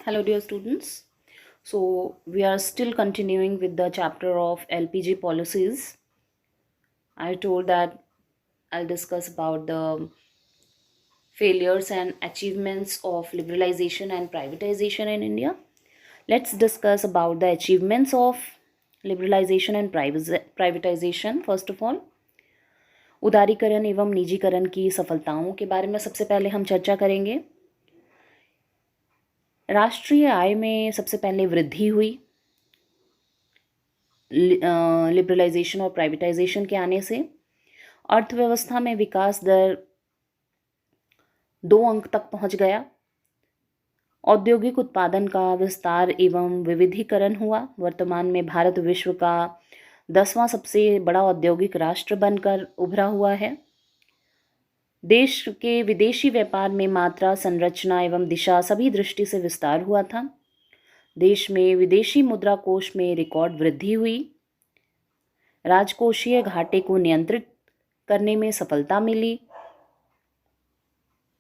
Hello, dear students. So, we are still continuing with the chapter of LPG policies. I told that I'll discuss about the failures and achievements of liberalization and privatization in India. Let's discuss about the achievements of liberalization and privatization. First of all, उदारीकरण एवं निजीकरण की सफलताओं के बारे में सबसे पहले हम चर्चा करेंगे। राष्ट्रीय आय में सबसे पहले वृद्धि हुई लिबरलाइजेशन और प्राइवेटाइजेशन के आने से। अर्थव्यवस्था में विकास दर 2 अंक तक पहुंच गया। औद्योगिक उत्पादन का विस्तार एवं विविधीकरण हुआ। वर्तमान में भारत विश्व का 10वां सबसे बड़ा औद्योगिक राष्ट्र बनकर उभरा हुआ है। देश के विदेशी व्यापार में मात्रा, संरचना एवं दिशा सभी दृष्टि से विस्तार हुआ था। देश में विदेशी मुद्रा कोष में रिकॉर्ड वृद्धि हुई। राजकोषीय घाटे को नियंत्रित करने में सफलता मिली।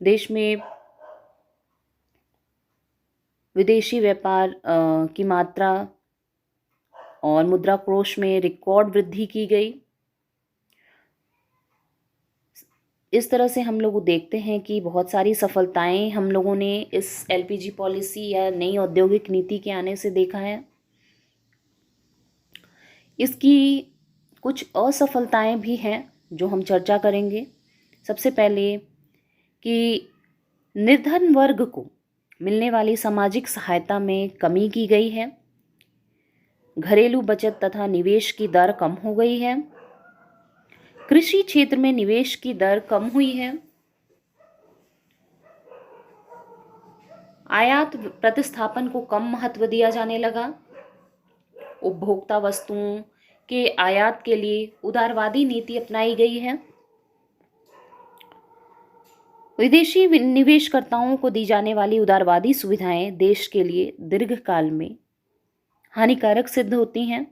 देश में विदेशी व्यापार की मात्रा और मुद्रा कोष में रिकॉर्ड वृद्धि की गई। इस तरह से हम लोग देखते हैं कि बहुत सारी सफलताएं हम लोगों ने इस एलपीजी पॉलिसी या नई औद्योगिक नीति के आने से देखा है। इसकी कुछ असफलताएं भी हैं जो हम चर्चा करेंगे। सबसे पहले कि निर्धन वर्ग को मिलने वाली सामाजिक सहायता में कमी की गई है। घरेलू बचत तथा निवेश की दर कम हो गई है। कृषि क्षेत्र में निवेश की दर कम हुई है। आयात प्रतिस्थापन को कम महत्व दिया जाने लगा। उपभोक्ता वस्तुओं के आयात के लिए उदारवादी नीति अपनाई गई है। विदेशी निवेशकर्ताओं को दी जाने वाली उदारवादी सुविधाएं देश के लिए दीर्घकाल में हानिकारक सिद्ध होती हैं।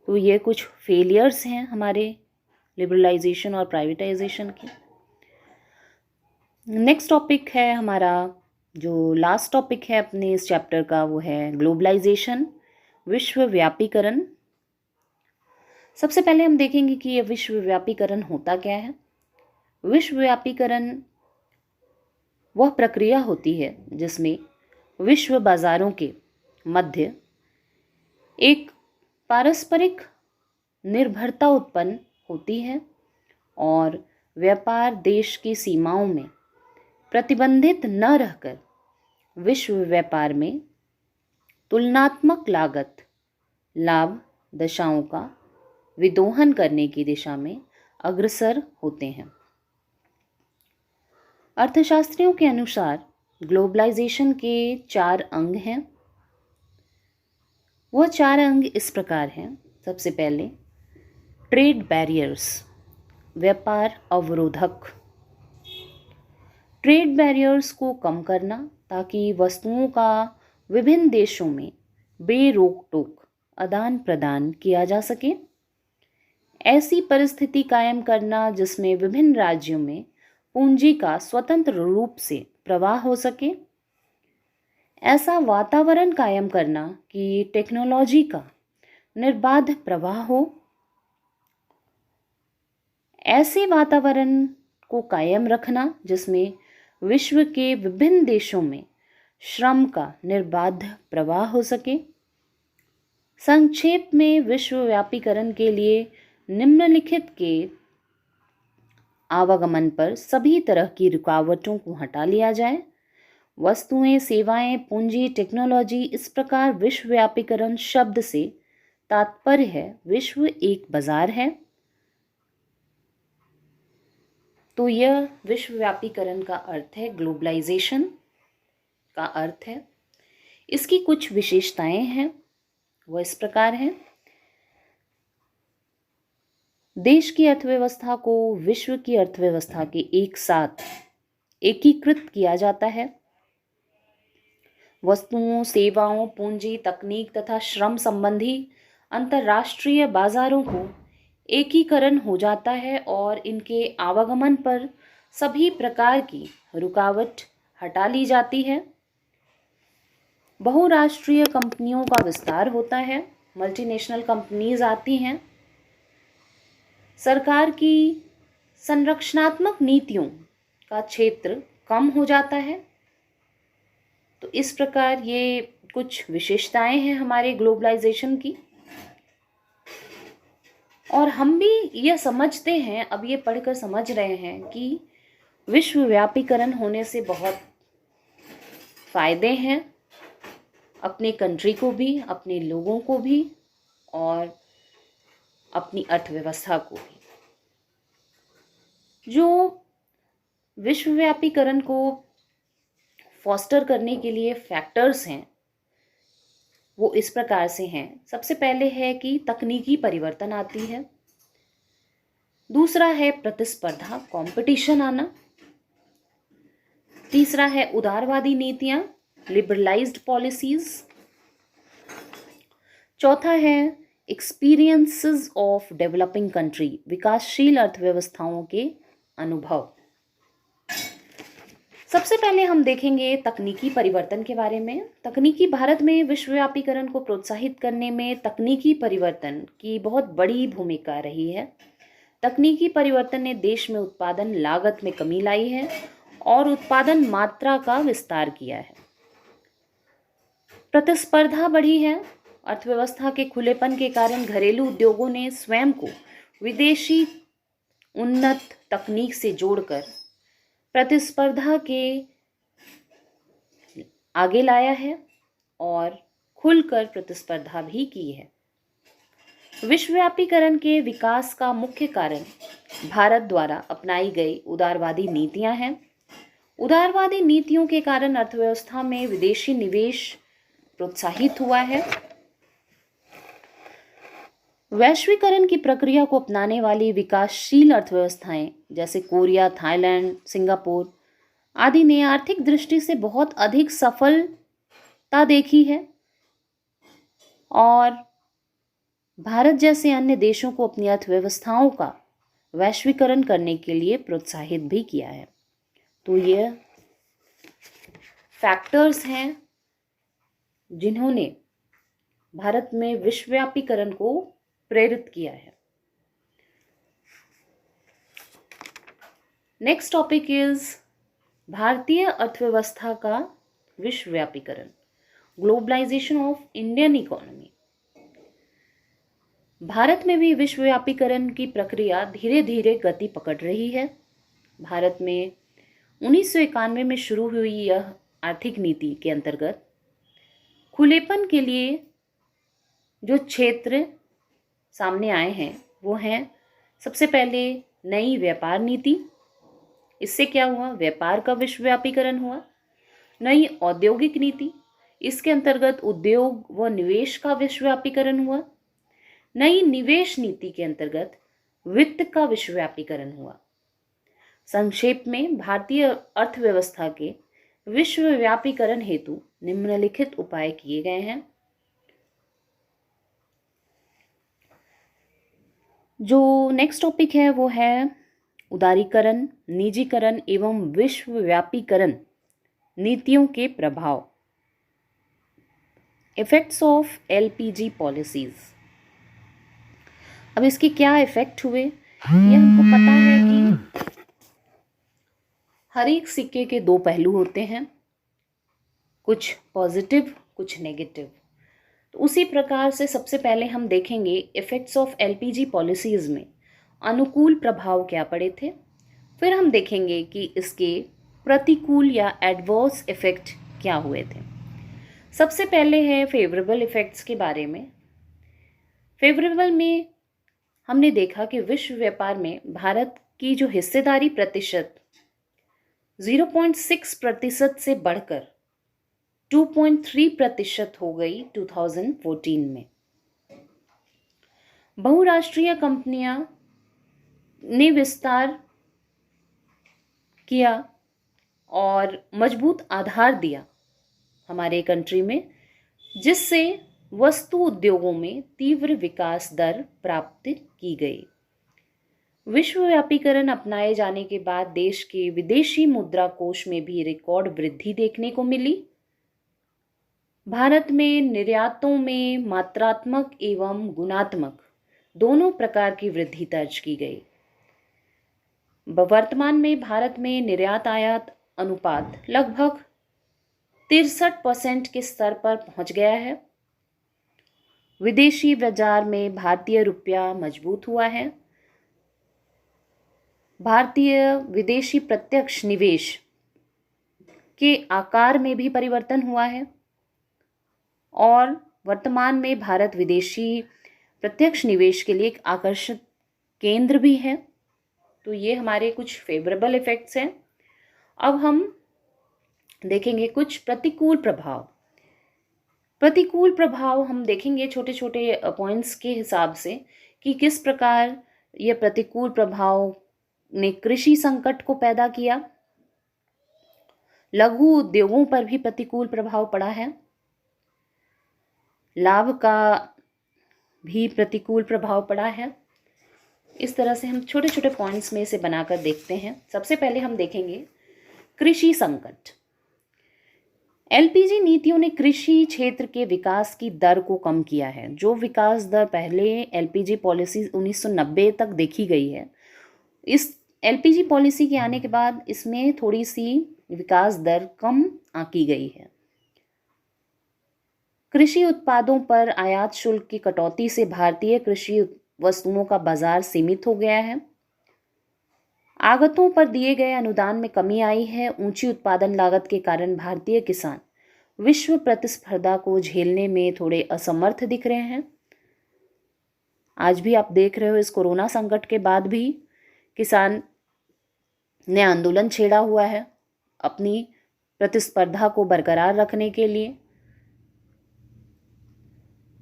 तो ये कुछ फेलियर्स हैं हमारे लिबरलाइजेशन और प्राइवेटाइजेशन के। नेक्स्ट टॉपिक है हमारा, जो लास्ट टॉपिक है अपने इस चैप्टर का, वो है ग्लोबलाइजेशन, विश्वव्यापीकरण। सबसे पहले हम देखेंगे कि यह विश्वव्यापीकरण होता क्या है। विश्वव्यापीकरण वह प्रक्रिया होती है जिसमें विश्व बाजारों के मध्य एक पारस्परिक निर्भरता उत्पन्न होती है और व्यापार देश की सीमाओं में प्रतिबंधित न रहकर विश्व व्यापार में तुलनात्मक लागत लाभ दशाओं का विदोहन करने की दिशा में अग्रसर होते हैं। अर्थशास्त्रियों के अनुसार ग्लोबलाइजेशन के 4 अंग हैं। वह 4 अंग इस प्रकार हैं। सबसे पहले ट्रेड बैरियर्स, व्यापार अवरोधक। ट्रेड बैरियर्स को कम करना ताकि वस्तुओं का विभिन्न देशों में बेरोक टोक आदान प्रदान किया जा सके। ऐसी परिस्थिति कायम करना जिसमें विभिन्न राज्यों में पूंजी का स्वतंत्र रूप से प्रवाह हो सके। ऐसा वातावरण कायम करना कि टेक्नोलॉजी का निर्बाध प्रवाह हो। ऐसे वातावरण को कायम रखना जिसमें विश्व के विभिन्न देशों में श्रम का निर्बाध प्रवाह हो सके। संक्षेप में विश्वव्यापीकरण के लिए निम्नलिखित के आवागमन पर सभी तरह की रुकावटों को हटा लिया जाए। वस्तुएं, सेवाएं, पूंजी, टेक्नोलॉजी। इस प्रकार विश्वव्यापीकरण शब्द से तात्पर्य है विश्व एक बाजार है। तो यह विश्वव्यापीकरण का अर्थ है, ग्लोबलाइजेशन का अर्थ है। इसकी कुछ विशेषताएं हैं, वह इस प्रकार है। देश की अर्थव्यवस्था को विश्व की अर्थव्यवस्था के एक साथ एकीकृत किया जाता है। वस्तुओं, सेवाओं, पूंजी, तकनीक तथा श्रम संबंधी अंतर्राष्ट्रीय बाजारों को एकीकरण हो जाता है और इनके आवागमन पर सभी प्रकार की रुकावट हटा ली जाती है। बहुराष्ट्रीय कंपनियों का विस्तार होता है, मल्टीनेशनल कंपनीज आती हैं, सरकार की संरक्षणात्मक नीतियों का क्षेत्र कम हो जाता है। तो इस प्रकार ये कुछ विशेषताएं हैं हमारे ग्लोबलाइजेशन की। और हम भी यह समझते हैं, अब ये पढ़कर समझ रहे हैं कि विश्वव्यापीकरण होने से बहुत फायदे हैं, अपने कंट्री को भी, अपने लोगों को भी और अपनी अर्थव्यवस्था को भी। जो विश्वव्यापीकरण को फॉस्टर करने के लिए फैक्टर्स हैं वो इस प्रकार से हैं। सबसे पहले है कि तकनीकी परिवर्तन आती है, दूसरा है प्रतिस्पर्धा, कंपटीशन आना, तीसरा है उदारवादी नीतियां, लिबरलाइज्ड पॉलिसीज, चौथा है एक्सपीरियंसेस ऑफ डेवलपिंग कंट्री, विकासशील अर्थव्यवस्थाओं के अनुभव। सबसे पहले हम देखेंगे तकनीकी परिवर्तन के बारे में। तकनीकी भारत में विश्वव्यापीकरण को प्रोत्साहित करने में तकनीकी परिवर्तन की बहुत बड़ी भूमिका रही है। तकनीकी परिवर्तन ने देश में उत्पादन लागत में कमी लाई है और उत्पादन मात्रा का विस्तार किया है। प्रतिस्पर्धा बढ़ी है। अर्थव्यवस्था के खुलेपन के कारण घरेलू उद्योगों ने स्वयं को विदेशी उन्नत तकनीक से जोड़कर प्रतिस्पर्धा के आगे लाया है और खुलकर प्रतिस्पर्धा भी की है। विश्वव्यापीकरण के विकास का मुख्य कारण भारत द्वारा अपनाई गई उदारवादी नीतियां हैं। उदारवादी नीतियों के कारण अर्थव्यवस्था में विदेशी निवेश प्रोत्साहित हुआ है। वैश्वीकरण की प्रक्रिया को अपनाने वाली विकासशील अर्थव्यवस्थाएं जैसे कोरिया, थाईलैंड, सिंगापुर आदि ने आर्थिक दृष्टि से बहुत अधिक सफलता देखी है और भारत जैसे अन्य देशों को अपनी अर्थव्यवस्थाओं का वैश्वीकरण करने के लिए प्रोत्साहित भी किया है। तो ये फैक्टर्स हैं जिन्होंने भारत में विश्वव्यापीकरण को प्रेरित किया है। नेक्स्ट टॉपिक इज भारतीय अर्थव्यवस्था का विश्वव्यापीकरण, globalization of Indian economy. Bharat में भी विश्वव्यापीकरण की प्रक्रिया धीरे धीरे गति पकड़ रही है। भारत में 1991 में शुरू हुई यह आर्थिक नीति के अंतर्गत खुलेपन के लिए जो क्षेत्र सामने आए हैं वो हैं, सबसे पहले नई व्यापार नीति। इससे क्या हुआ? व्यापार का विश्वव्यापीकरण हुआ। नई औद्योगिक नीति, इसके अंतर्गत उद्योग व निवेश का विश्वव्यापीकरण हुआ। नई निवेश नीति के अंतर्गत वित्त का विश्वव्यापीकरण हुआ। संक्षेप में भारतीय अर्थव्यवस्था के विश्वव्यापीकरण हेतु निम्नलिखित उपाय किए गए हैं। जो नेक्स्ट टॉपिक है वो है उदारीकरण, निजीकरण एवं विश्वव्यापीकरण नीतियों के प्रभाव, इफेक्ट्स ऑफ एलपीजी पॉलिसीज। अब इसके क्या इफेक्ट हुए ये हमको पता है कि हर एक सिक्के के दो पहलू होते हैं, कुछ पॉजिटिव कुछ नेगेटिव। तो उसी प्रकार से सबसे पहले हम देखेंगे इफेक्ट्स ऑफ एलपीजी पॉलिसीज में अनुकूल प्रभाव क्या पड़े थे। फिर हम देखेंगे कि इसके प्रतिकूल या एडवर्स इफेक्ट क्या हुए थे। सबसे पहले है फेवरेबल इफेक्ट्स के बारे में। फेवरेबल में हमने देखा कि विश्व व्यापार में भारत की जो हिस्सेदारी प्रतिशत 0.6% से बढ़कर 2.3% हो गई 2014 में। बहुराष्ट्रीय कंपनियां ने विस्तार किया और मजबूत आधार दिया हमारे कंट्री में, जिससे वस्तु उद्योगों में तीव्र विकास दर प्राप्त की गई। विश्वव्यापीकरण अपनाए जाने के बाद देश के विदेशी मुद्रा कोष में भी रिकॉर्ड वृद्धि देखने को मिली। भारत में निर्यातों में मात्रात्मक एवं गुणात्मक दोनों प्रकार की वृद्धि दर्ज की गई। वर्तमान में भारत में निर्यात आयात अनुपात लगभग 63% के स्तर पर पहुंच गया है। विदेशी बाजार में भारतीय रुपया मजबूत हुआ है। भारतीय विदेशी प्रत्यक्ष निवेश के आकार में भी परिवर्तन हुआ है और वर्तमान में भारत विदेशी प्रत्यक्ष निवेश के लिए एक आकर्षक केंद्र भी है। तो ये हमारे कुछ फेवरेबल इफेक्ट्स हैं। अब हम देखेंगे कुछ प्रतिकूल प्रभाव। प्रतिकूल प्रभाव हम देखेंगे छोटे छोटे पॉइंट्स के हिसाब से कि किस प्रकार ये प्रतिकूल प्रभाव ने कृषि संकट को पैदा किया। लघु उद्योगों पर भी प्रतिकूल प्रभाव पड़ा है। लाभ का भी प्रतिकूल प्रभाव पड़ा है। इस तरह से हम छोटे छोटे पॉइंट्स में से बनाकर देखते हैं। सबसे पहले हम देखेंगे कृषि संकट। एलपीजी नीतियों ने कृषि क्षेत्र के विकास की दर को कम किया है। जो विकास दर पहले एलपीजी पॉलिसी 1990 तक देखी गई है, इस एलपीजी पॉलिसी के आने के बाद इसमें थोड़ी सी विकास दर कम आंकी गई है। कृषि उत्पादों पर आयात शुल्क की कटौती से भारतीय कृषि वस्तुओं का बाजार सीमित हो गया है। आगतों पर दिए गए अनुदान में कमी आई है। ऊंची उत्पादन लागत के कारण भारतीय किसान विश्व प्रतिस्पर्धा को झेलने में थोड़े असमर्थ दिख रहे हैं। आज भी आप देख रहे हो, इस कोरोना संकट के बाद भी किसान ने आंदोलन छेड़ा हुआ है अपनी प्रतिस्पर्धा को बरकरार रखने के लिए।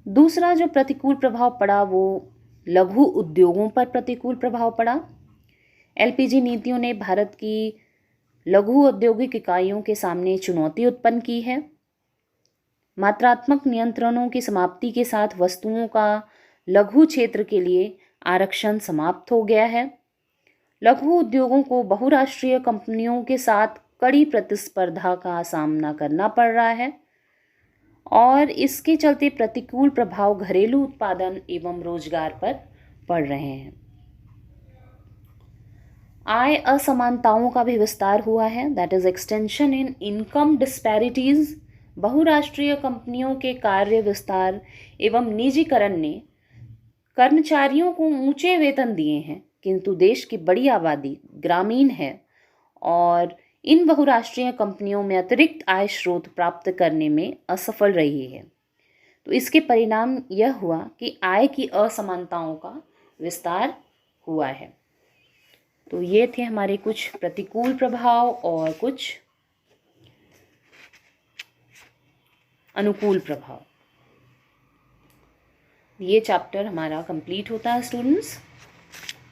दूसरा जो प्रतिकूल प्रभाव पड़ा वो लघु उद्योगों पर प्रतिकूल प्रभाव पड़ा। एलपीजी नीतियों ने भारत की लघु औद्योगिक इकाइयों के सामने चुनौती उत्पन्न की है। मात्रात्मक नियंत्रणों की समाप्ति के साथ वस्तुओं का लघु क्षेत्र के लिए आरक्षण समाप्त हो गया है। लघु उद्योगों को बहुराष्ट्रीय कंपनियों के साथ कड़ी प्रतिस्पर्धा का सामना करना पड़ रहा है और इसके चलते प्रतिकूल प्रभाव घरेलू उत्पादन एवं रोजगार पर पड़ रहे हैं। आय असमानताओं का भी विस्तार हुआ है, that is extension in income disparities. बहुराष्ट्रीय कंपनियों के कार्य विस्तार एवं निजीकरण ने कर्मचारियों को ऊंचे वेतन दिए हैं, किंतु देश की बड़ी आबादी ग्रामीण है और इन बहुराष्ट्रीय कंपनियों में अतिरिक्त आय स्रोत प्राप्त करने में असफल रही है। तो इसके परिणाम यह हुआ कि आय की असमानताओं का विस्तार हुआ है। तो ये थे हमारे कुछ प्रतिकूल प्रभाव और कुछ अनुकूल प्रभाव। ये चैप्टर हमारा कंप्लीट होता है स्टूडेंट्स।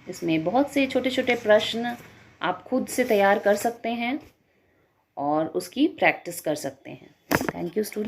इसमें बहुत से छोटे छोटे प्रश्न आप खुद से तैयार कर सकते हैं और उसकी प्रैक्टिस कर सकते हैं। Thank you student.